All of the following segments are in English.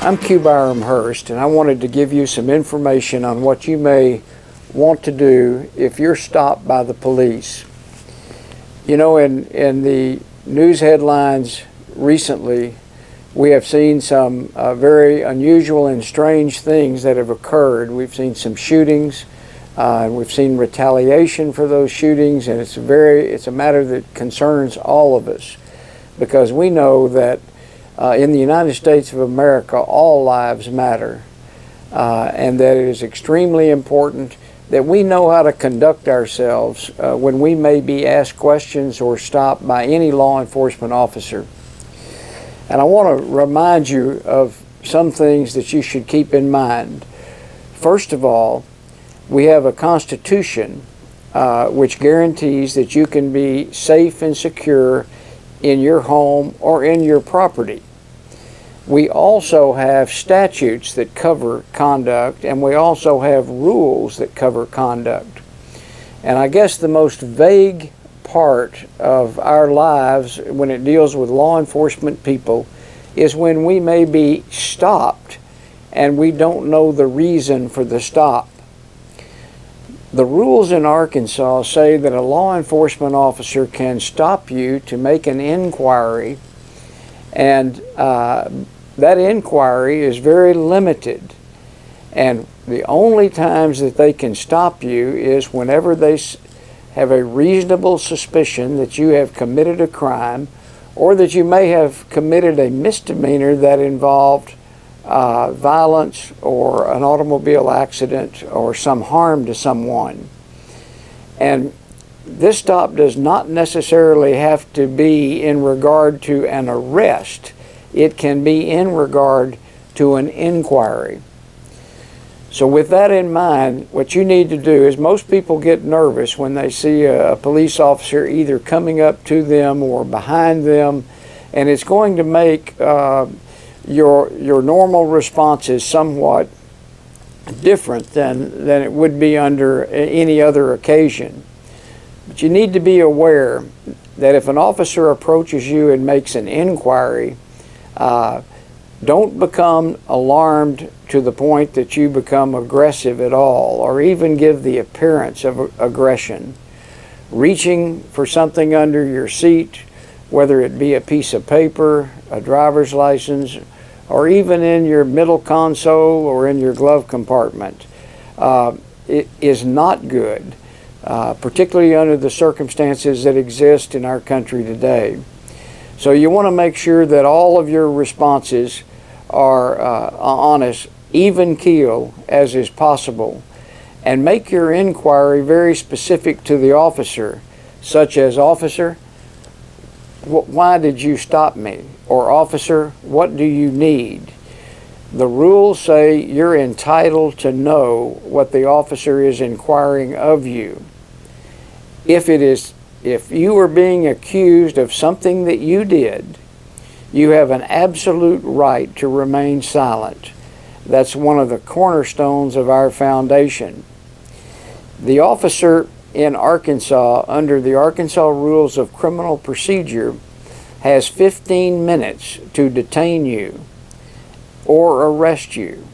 I'm Q Byram Hurst, and I wanted to give you some information on what you may want to do if you're stopped by the police. You know, in the news headlines recently, we have seen some very unusual and strange things that have occurred. We've seen some shootings, and we've seen retaliation for those shootings, and it's a matter that concerns all of us, because we know that in the United States of America, all lives matter, and that it is extremely important that we know how to conduct ourselves when we may be asked questions or stopped by any law enforcement officer. And I want to remind you of some things that you should keep in mind. First of all, we have a Constitution which guarantees that you can be safe and secure in your home or in your property. We also have statutes that cover conduct, and we also have rules that cover conduct. And I guess the most vague part of our lives when it deals with law enforcement people is when we may be stopped and we don't know the reason for the stop. The rules in Arkansas say that a law enforcement officer can stop you to make an inquiry, and that inquiry is very limited, and the only times that they can stop you is whenever they have a reasonable suspicion that you have committed a crime, or that you may have committed a misdemeanor that involved violence or an automobile accident or some harm to someone. And this stop does not necessarily have to be in regard to an arrest. It can be in regard to an inquiry. So with that in mind, what you need to do is, most people get nervous when they see a police officer either coming up to them or behind them, and it's going to make your normal responses somewhat different than it would be under any other occasion. But you need to be aware that if an officer approaches you and makes an inquiry, don't become alarmed to the point that you become aggressive at all, or even give the appearance of aggression. Reaching for something under your seat, whether it be a piece of paper, a driver's license, or even in your middle console or in your glove compartment, it is not good, particularly under the circumstances that exist in our country today. So you want to make sure that all of your responses are on as even keel as is possible, and make your inquiry very specific to the officer, such as, "Officer, why did you stop me?" Or, "Officer, what do you need?" The rules say you're entitled to know what the officer is inquiring of you. If you are being accused of something that you did, you have an absolute right to remain silent. That's one of the cornerstones of our foundation. The officer in Arkansas, under the Arkansas Rules of Criminal Procedure, has 15 minutes to detain you or arrest you.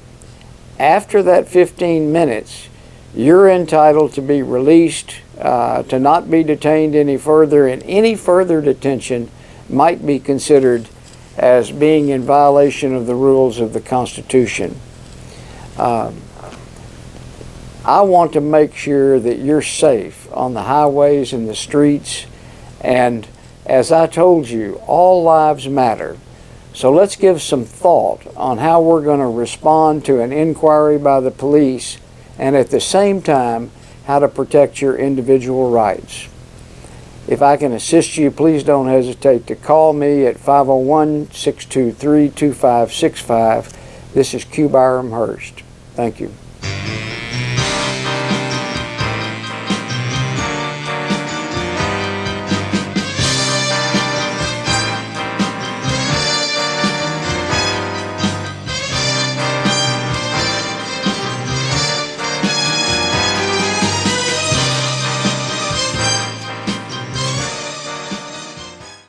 After that 15 minutes, you're entitled to be released, to not be detained any further, and any further detention might be considered as being in violation of the rules of the Constitution. I want to make sure that you're safe on the highways and the streets, and as I told you, all lives matter. So let's give some thought on how we're going to respond to an inquiry by the police, and at the same time, how to protect your individual rights. If I can assist you, please don't hesitate to call me at 501-623-2565. This is Q Byram Hurst. Thank you.